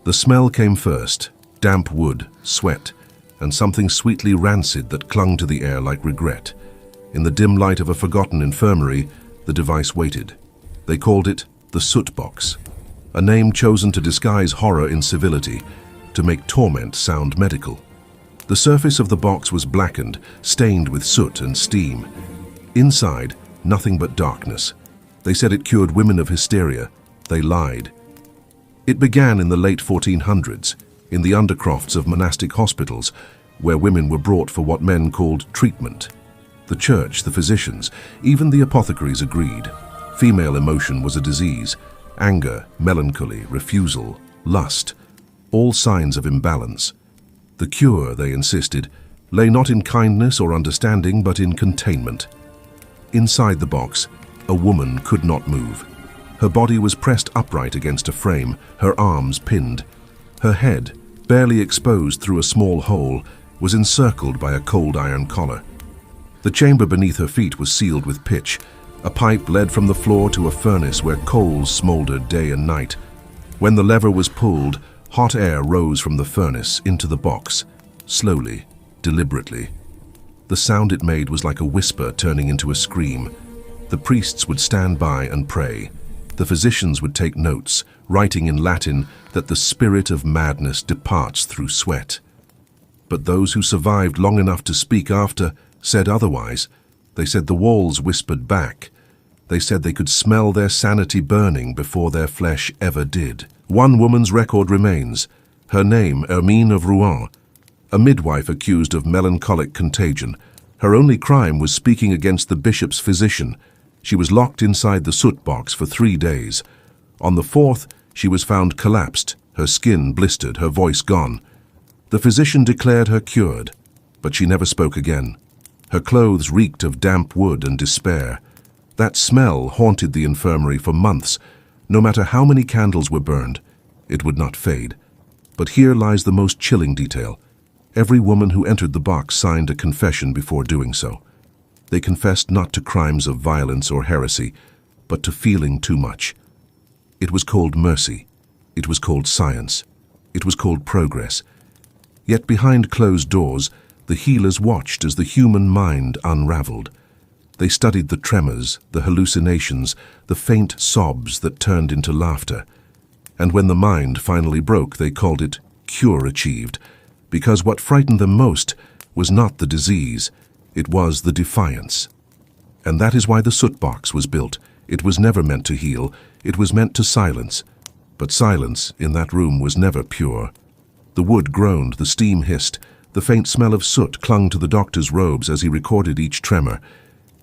The smell came first, damp wood, sweat, and something sweetly rancid that clung to the air like regret. In the dim light of a forgotten infirmary, the device waited. They called it the soot box, a name chosen to disguise horror in civility, to make torment sound medical. The surface of the box was blackened, stained with soot and steam. Inside, nothing but darkness. They said it cured women of hysteria. They lied. It began in the late 1400s, in the undercrofts of monastic hospitals, where women were brought for what men called treatment. The church, the physicians, even the apothecaries agreed. Female emotion was a disease. Anger, melancholy, refusal, lust, all signs of imbalance. The cure, they insisted, lay not in kindness or understanding, but in containment. Inside the box, a woman could not move. Her body was pressed upright against a frame, her arms pinned. Her head, barely exposed through a small hole, was encircled by a cold iron collar. The chamber beneath her feet was sealed with pitch. A pipe led from the floor to a furnace where coals smoldered day and night. When the lever was pulled, hot air rose from the furnace into the box, slowly, deliberately. The sound it made was like a whisper turning into a scream. The priests would stand by and pray. The physicians would take notes, writing in Latin that the spirit of madness departs through sweat. But those who survived long enough to speak after said otherwise. They said the walls whispered back. They said they could smell their sanity burning before their flesh ever did. One woman's record remains. Her name, Hermine of Rouen, a midwife accused of melancholic contagion. Her only crime was speaking against the bishop's physician. She was locked inside the soot box for 3 days. On the 4th, she was found collapsed, her skin blistered, her voice gone. The physician declared her cured, but she never spoke again. Her clothes reeked of damp wood and despair. That smell haunted the infirmary for months. No matter how many candles were burned, it would not fade. But here lies the most chilling detail. Every woman who entered the box signed a confession before doing so. They confessed not to crimes of violence or heresy, but to feeling too much. It was called mercy. It was called science. It was called progress. Yet behind closed doors, the healers watched as the human mind unraveled. They studied the tremors, the hallucinations, the faint sobs that turned into laughter. And when the mind finally broke, they called it cure achieved, because what frightened them most was not the disease, it was the defiance. And that is why the soot box was built. It was never meant to heal, it was meant to silence. But silence in that room was never pure. The wood groaned, the steam hissed, the faint smell of soot clung to the doctor's robes as he recorded each tremor.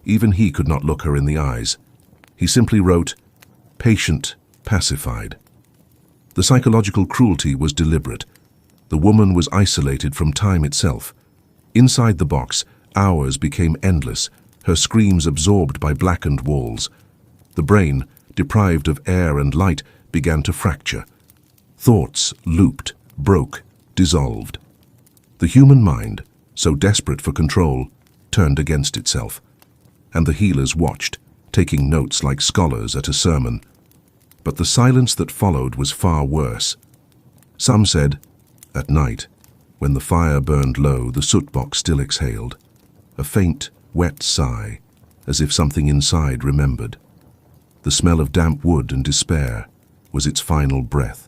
Even he could not look her in the eyes. He simply wrote, "Patient pacified." The psychological cruelty was deliberate. The woman was isolated from time itself. Inside the box, hours became endless, her screams absorbed by blackened walls. The brain, deprived of air and light, began to fracture. Thoughts looped, broke, dissolved. The human mind, so desperate for control, turned against itself. And the healers watched, taking notes like scholars at a sermon. But the silence that followed was far worse. Some said, at night, when the fire burned low, the soot box still exhaled. A faint, wet sigh, as if something inside remembered. The smell of damp wood and despair was its final breath.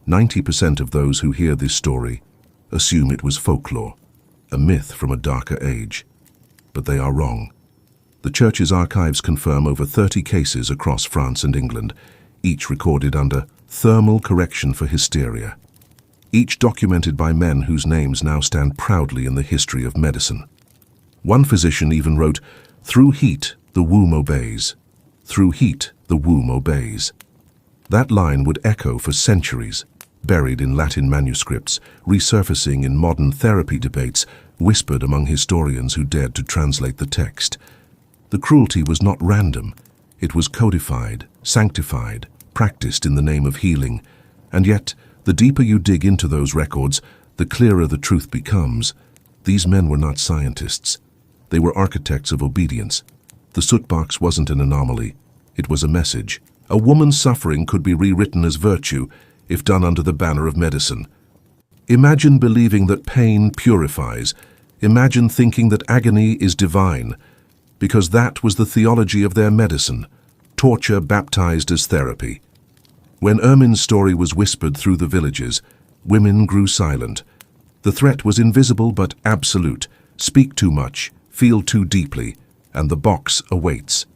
90% of those who hear this story assume it was folklore, a myth from a darker age. But they are wrong. The Church's archives confirm over 30 cases across France and England, each recorded under thermal correction for hysteria, each documented by men whose names now stand proudly in the history of medicine. One physician even wrote, "Through heat, the womb obeys. Through heat, the womb obeys." That line would echo for centuries, buried in Latin manuscripts, resurfacing in modern therapy debates, whispered among historians who dared to translate the text. The cruelty was not random. It was codified, sanctified, practiced in the name of healing. And yet, the deeper you dig into those records, the clearer the truth becomes. These men were not scientists. They were architects of obedience. The soot box wasn't an anomaly. It was a message. A woman's suffering could be rewritten as virtue. if done under the banner of medicine. Imagine believing that pain purifies. Imagine thinking that agony is divine, because that was the theology of their medicine, torture baptized as therapy. When Ermine's story was whispered through the villages, women grew silent. The threat was invisible but absolute. Speak too much, feel too deeply, and the box awaits.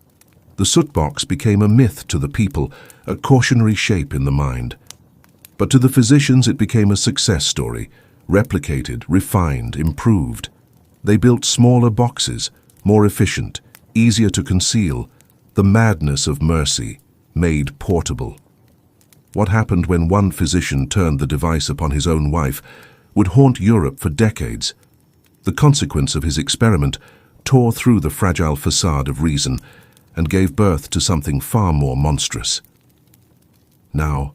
The soot box became a myth to the people, a cautionary shape in the mind. But to the physicians it became a success story, replicated, refined, improved. They built smaller boxes, more efficient, easier to conceal, the madness of mercy, made portable. What happened when one physician turned the device upon his own wife would haunt Europe for decades. The consequence of his experiment tore through the fragile facade of reason and gave birth to something far more monstrous. Now,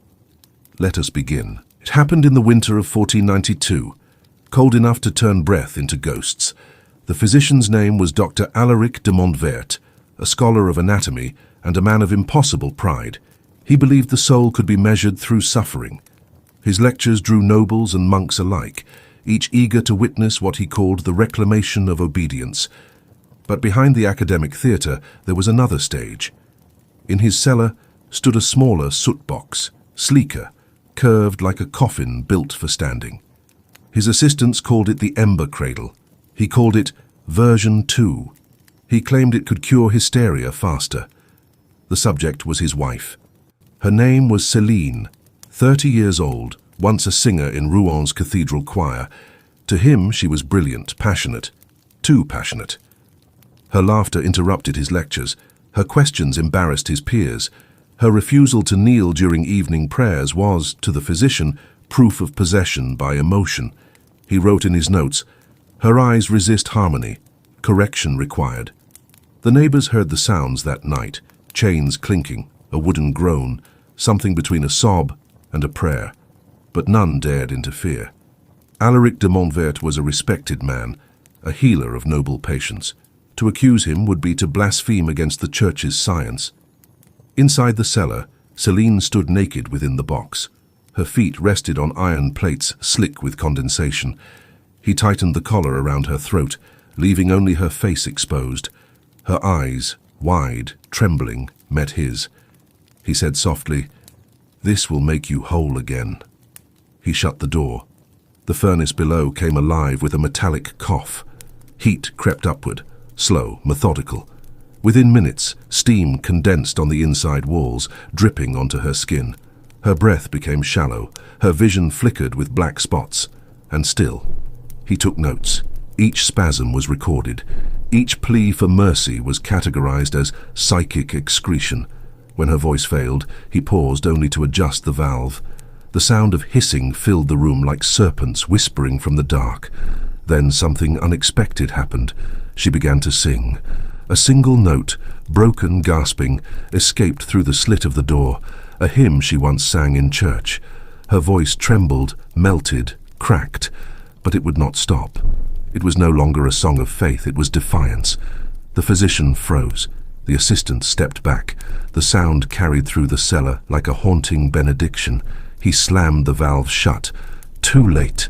let us begin. It happened in the winter of 1492, cold enough to turn breath into ghosts. The physician's name was Dr. Alaric de Montvert, a scholar of anatomy and a man of impossible pride. He believed the soul could be measured through suffering. His lectures drew nobles and monks alike, each eager to witness what he called the reclamation of obedience. But behind the academic theatre there was another stage. In his cellar stood a smaller soot box, sleeker, curved like a coffin built for standing. His assistants called it the Ember Cradle. He called it Version 2. He claimed it could cure hysteria faster. The subject was his wife. Her name was Céline, 30 years old, once a singer in Rouen cathedral choir. To him she was brilliant, passionate, too passionate. Her laughter interrupted his lectures. Her questions embarrassed his peers. Her refusal to kneel during evening prayers was, to the physician, proof of possession by emotion. He wrote in his notes, "Her eyes resist harmony. Correction required." The neighbors heard the sounds that night, chains clinking, a wooden groan, something between a sob and a prayer. But none dared interfere. Alaric de Montvert was a respected man, a healer of noble patients. To accuse him would be to blaspheme against the Church's science. Inside the cellar, Céline stood naked within the box. Her feet rested on iron plates slick with condensation. He tightened the collar around her throat, leaving only her face exposed. Her eyes, wide, trembling, met his. He said softly, "This will make you whole again." He shut the door. The furnace below came alive with a metallic cough. Heat crept upward, slow, methodical. Within minutes, steam condensed on the inside walls, dripping onto her skin. Her breath became shallow, her vision flickered with black spots. And still, he took notes. Each spasm was recorded. Each plea for mercy was categorized as psychic excretion. When her voice failed, he paused only to adjust the valve. The sound of hissing filled the room like serpents whispering from the dark. Then something unexpected happened. She began to sing. A single note, broken, gasping, escaped through the slit of the door, a hymn she once sang in church. Her voice trembled, melted, cracked, but it would not stop. It was no longer a song of faith, it was defiance. The physician froze. The assistant stepped back. The sound carried through the cellar like a haunting benediction. He slammed the valve shut. Too late.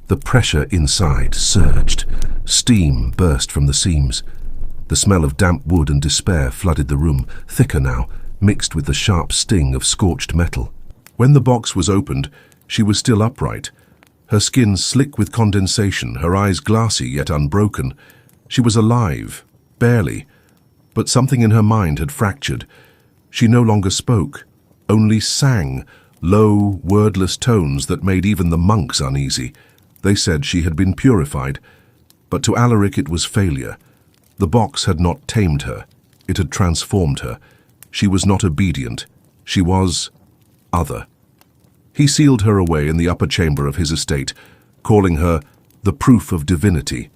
The pressure inside surged. Steam burst from the seams. The smell of damp wood and despair flooded the room, thicker now, mixed with the sharp sting of scorched metal. When the box was opened, she was still upright. Her skin slick with condensation, her eyes glassy yet unbroken. She was alive, barely, but something in her mind had fractured. She no longer spoke, only sang, low, wordless tones that made even the monks uneasy. They said she had been purified, but to Alaric it was failure. The box had not tamed her, it had transformed her. She was not obedient, she was other. He sealed her away in the upper chamber of his estate, calling her the proof of divinity.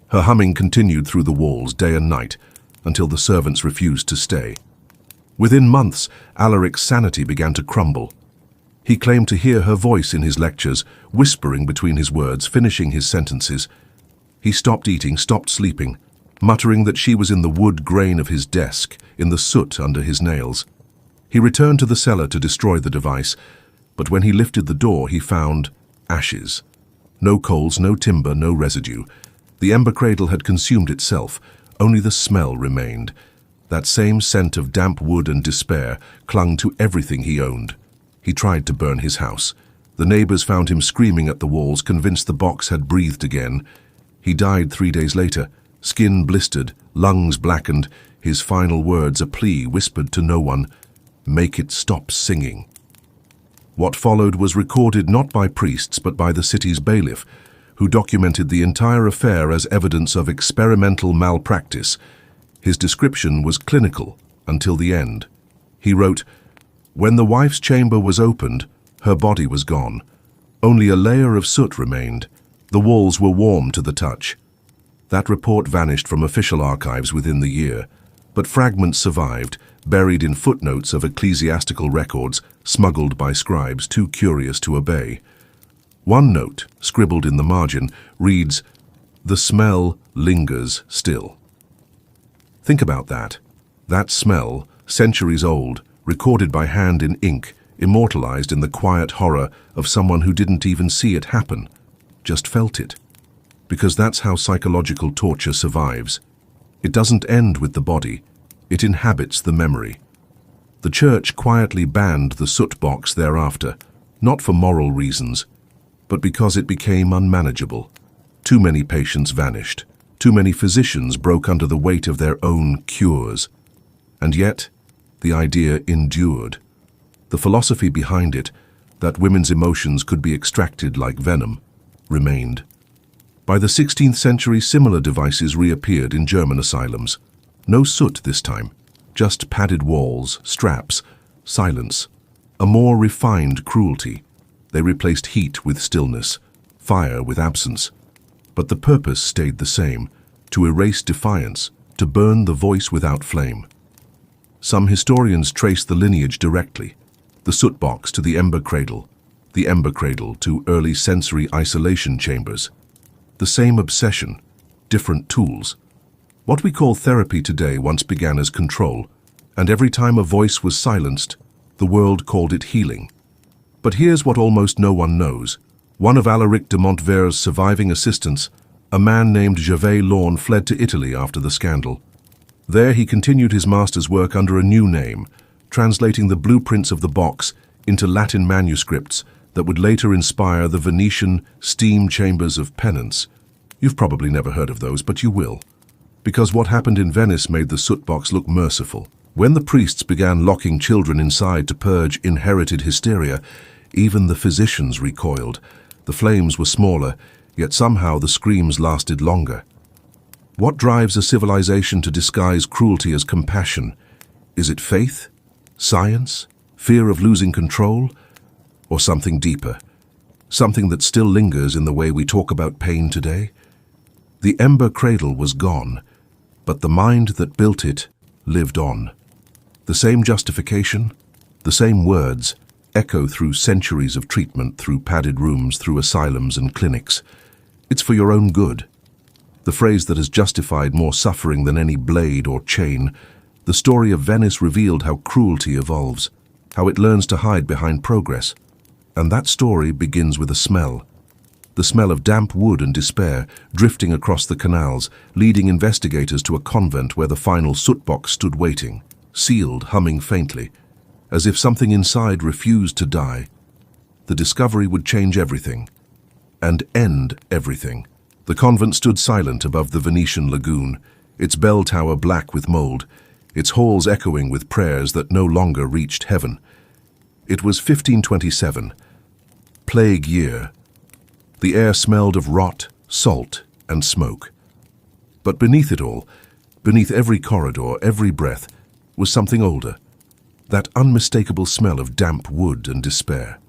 Her humming continued through the walls day and night, until the servants refused to stay. Within months, Alaric's sanity began to crumble. He claimed to hear her voice in his lectures, whispering between his words, finishing his sentences. He stopped eating, stopped sleeping, muttering that she was in the wood grain of his desk, in the soot under his nails. He returned to the cellar to destroy the device, But when he lifted the door, he found ashes. No coals, no timber, no residue. The ember cradle had consumed itself. Only the smell remained. That same scent of damp wood and despair clung to everything he owned. He tried to burn his house. The neighbors found him screaming at the walls, convinced the box had breathed again. He died 3 days later, skin blistered, lungs blackened, his final words a plea whispered to no one, "Make it stop singing." What followed was recorded not by priests but by the city's bailiff, who documented the entire affair as evidence of experimental malpractice. His description was clinical until the end. He wrote, "When the wife's chamber was opened, her body was gone. Only a layer of soot remained. The walls were warm to the touch." That report vanished from official archives within the year, but fragments survived, buried in footnotes of ecclesiastical records smuggled by scribes too curious to obey. One note, scribbled in the margin, reads, "The smell lingers still." Think about that. That smell, centuries old, recorded by hand in ink, immortalized in the quiet horror of someone who didn't even see it happen, just felt it. Because that's how psychological torture survives. It doesn't end with the body, it inhabits the memory. The church quietly banned the soot box thereafter, not for moral reasons, but because it became unmanageable. Too many patients vanished. Too many physicians broke under the weight of their own cures. And yet, the idea endured. The philosophy behind it, that women's emotions could be extracted like venom, remained. By the 16th century, similar devices reappeared in German asylums. No soot this time, just padded walls, straps, silence, a more refined cruelty. They replaced heat with stillness, fire with absence. But the purpose stayed the same, to erase defiance, to burn the voice without flame. Some historians trace the lineage directly, the soot box to the ember cradle to early sensory isolation chambers. The same obsession, different tools. What we call therapy today once began as control, and every time a voice was silenced, the world called it healing. But here's what almost no one knows. One of Alaric de Montvert's surviving assistants, a man named Gervais Lorne, fled to Italy after the scandal. There he continued his master's work under a new name, translating the blueprints of the box into Latin manuscripts that would later inspire the Venetian steam chambers of penance. You've probably never heard of those, but you will. Because what happened in Venice made the soot box look merciful. When the priests began locking children inside to purge inherited hysteria, even the physicians recoiled. The flames were smaller, yet somehow the screams lasted longer. What drives a civilization to disguise cruelty as compassion? Is it faith? Science? Fear of losing control? Or something deeper? Something that still lingers in the way we talk about pain today? The ember cradle was gone, but the mind that built it lived on. The same justification, the same words, echo through centuries of treatment, through padded rooms, through asylums and clinics. It's for your own good. The phrase that has justified more suffering than any blade or chain. The story of Venice revealed how cruelty evolves, how it learns to hide behind progress. And that story begins with a smell. The smell of damp wood and despair drifting across the canals, leading investigators to a convent where the final soot box stood waiting, sealed, humming faintly, as if something inside refused to die. The discovery would change everything, and end everything. The convent stood silent above the Venetian lagoon, its bell tower black with mold, its halls echoing with prayers that no longer reached heaven. It was 1527, plague year. The air smelled of rot, salt, and smoke. But beneath it all, beneath every corridor, every breath, was something older, that unmistakable smell of damp wood and despair.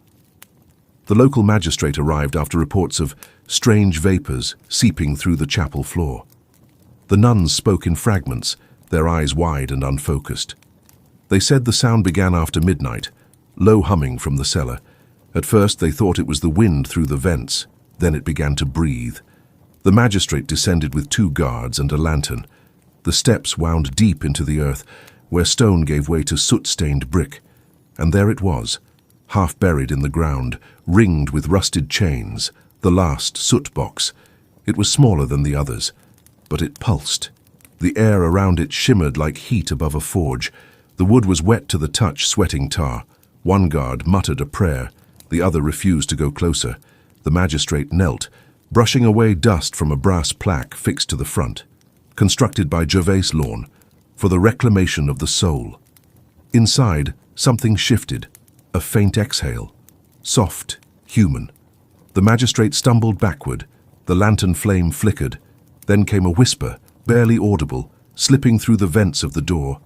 The local magistrate arrived after reports of strange vapors seeping through the chapel floor. The nuns spoke in fragments, their eyes wide and unfocused. They said the sound began after midnight, low humming from the cellar. At first they thought it was the wind through the vents, then it began to breathe. The magistrate descended with 2 guards and a lantern. The steps wound deep into the earth, where stone gave way to soot-stained brick. And there it was, half buried in the ground, ringed with rusted chains, the last soot box. It was smaller than the others, but it pulsed. The air around it shimmered like heat above a forge. The wood was wet to the touch, sweating tar. One guard muttered a prayer. The other refused to go closer. The magistrate knelt, brushing away dust from a brass plaque fixed to the front, constructed by Gervais Lawn, for the reclamation of the soul. Inside, something shifted, a faint exhale, soft, human. The magistrate stumbled backward. The lantern flame flickered. Then came a whisper, barely audible, slipping through the vents of the door.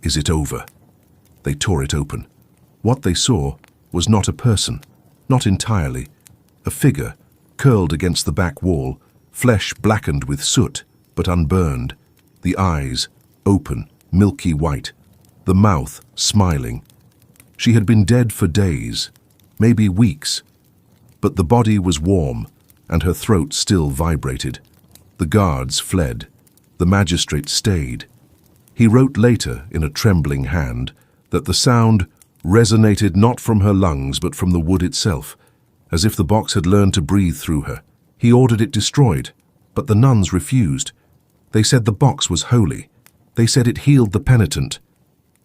"Is it over?" They tore it open. What they saw was not a person, not entirely. A figure, curled against the back wall, flesh blackened with soot, but unburned. The eyes, open, milky white. The mouth, smiling. She had been dead for days, maybe weeks. But the body was warm, and her throat still vibrated. The guards fled. The magistrate stayed. He wrote later, in a trembling hand, that the sound resonated not from her lungs but from the wood itself, as if the box had learned to breathe through her. He ordered it destroyed, but the nuns refused. They said the box was holy. They said it healed the penitent.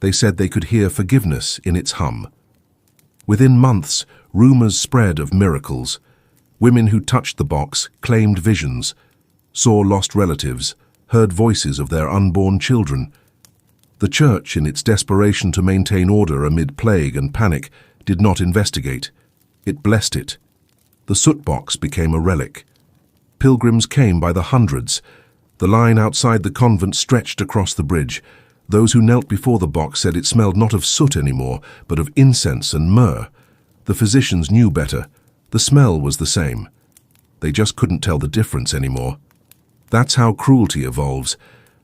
They said they could hear forgiveness in its hum. Within months, rumors spread of miracles. Women who touched the box claimed visions, saw lost relatives, heard voices of their unborn children. The church, in its desperation to maintain order amid plague and panic, did not investigate. It blessed it. The soot box became a relic. Pilgrims came by the hundreds. The line outside the convent stretched across the bridge. Those who knelt before the box said it smelled not of soot anymore, but of incense and myrrh. The physicians knew better. The smell was the same. They just couldn't tell the difference anymore. That's how cruelty evolves,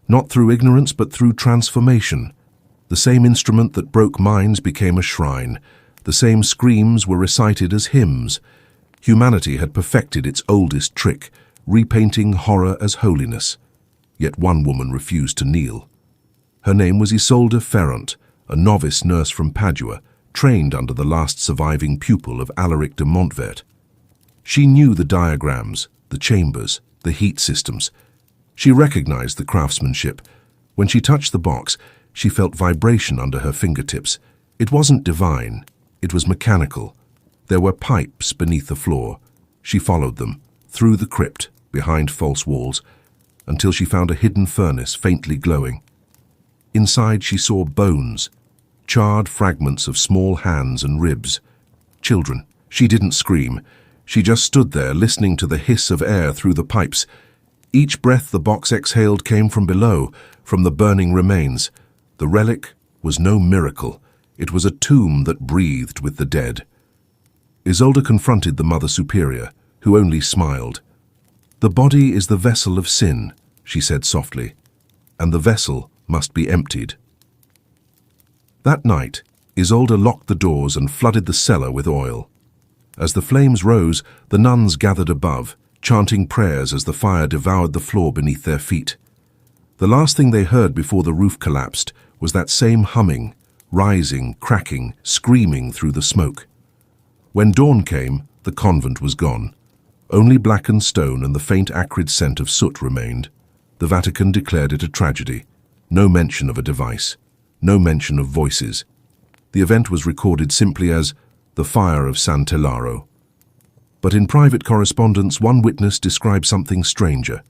not through ignorance but through transformation. The same instrument that broke minds became a shrine. The same screams were recited as hymns. Humanity had perfected its oldest trick, repainting horror as holiness. Yet one woman refused to kneel. Her name was Isolde Ferrand, a novice nurse from Padua, trained under the last surviving pupil of Alaric de Montvert. She knew the diagrams, the chambers, the heat systems. She recognized the craftsmanship. When she touched the box, she felt vibration under her fingertips. It wasn't divine, it was mechanical. There were pipes beneath the floor. She followed them, through the crypt, behind false walls, until she found a hidden furnace faintly glowing. Inside she saw bones, charred fragments of small hands and ribs. Children. She didn't scream. She just stood there, listening to the hiss of air through the pipes. Each breath the box exhaled came from below, from the burning remains. The relic was no miracle. It was a tomb that breathed with the dead. Isolde confronted the Mother Superior, who only smiled. "The body is the vessel of sin," she said softly, "and the vessel must be emptied." That night, Isolde locked the doors and flooded the cellar with oil. As the flames rose, the nuns gathered above, chanting prayers as the fire devoured the floor beneath their feet. The last thing they heard before the roof collapsed was that same humming, rising, cracking, screaming through the smoke. When dawn came, the convent was gone. Only blackened stone and the faint acrid scent of soot remained. The Vatican declared it a tragedy. No mention of a device. No mention of voices. The event was recorded simply as the fire of San Telaro. But in private correspondence, one witness described something stranger.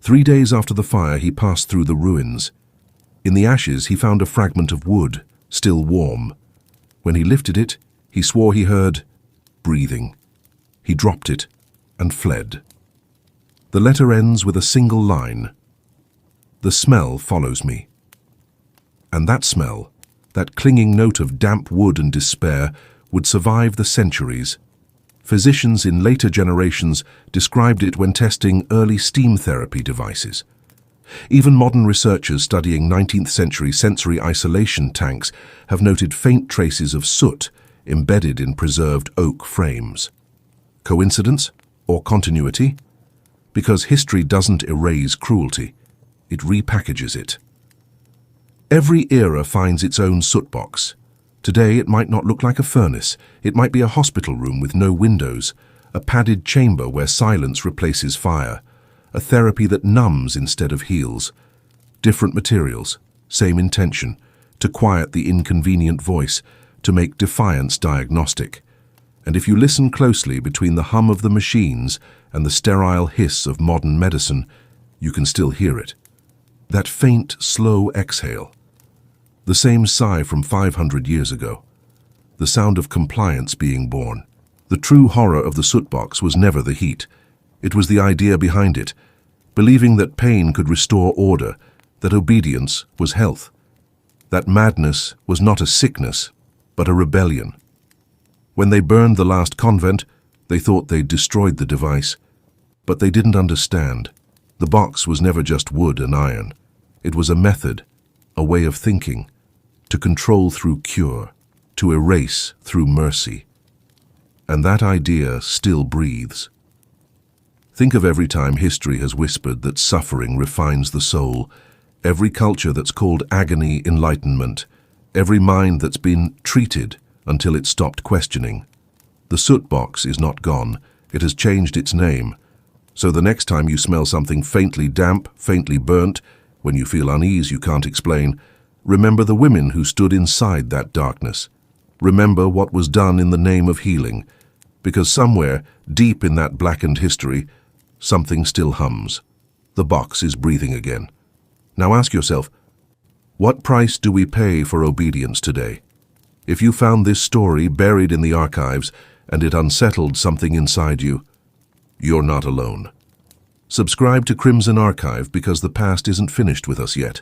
3 days after the fire, he passed through the ruins. In the ashes, he found a fragment of wood, still warm. When he lifted it, he swore he heard breathing. He dropped it and fled. The letter ends with a single line. "The smell follows me." And that smell, that clinging note of damp wood and despair, would survive the centuries. Physicians in later generations described it when testing early steam therapy devices. Even modern researchers studying 19th century sensory isolation tanks have noted faint traces of soot embedded in preserved oak frames. Coincidence or continuity? Because history doesn't erase cruelty, it repackages it. Every era finds its own soot box. Today it might not look like a furnace. It might be a hospital room with no windows, a padded chamber where silence replaces fire, a therapy that numbs instead of heals. Different materials, same intention, to quiet the inconvenient voice, to make defiance diagnostic. And if you listen closely between the hum of the machines and the sterile hiss of modern medicine, you can still hear it. That faint, slow exhale. The same sigh from 500 years ago. The sound of compliance being born. The true horror of the soot box was never the heat. It was the idea behind it, believing that pain could restore order, that obedience was health. That madness was not a sickness, but a rebellion. When they burned the last convent, they thought they'd destroyed the device. But they didn't understand. The box was never just wood and iron. It was a method, a way of thinking, to control through cure, to erase through mercy. And that idea still breathes. Think of every time history has whispered that suffering refines the soul, every culture that's called agony enlightenment, every mind that's been treated until it stopped questioning. The soot box is not gone, it has changed its name. So the next time you smell something faintly damp, faintly burnt, when you feel unease you can't explain, remember the women who stood inside that darkness. Remember what was done in the name of healing, because somewhere, deep in that blackened history, something still hums. The box is breathing again. Now ask yourself, what price do we pay for obedience today? If you found this story buried in the archives and it unsettled something inside you, you're not alone. Subscribe to Crimson Archive because the past isn't finished with us yet.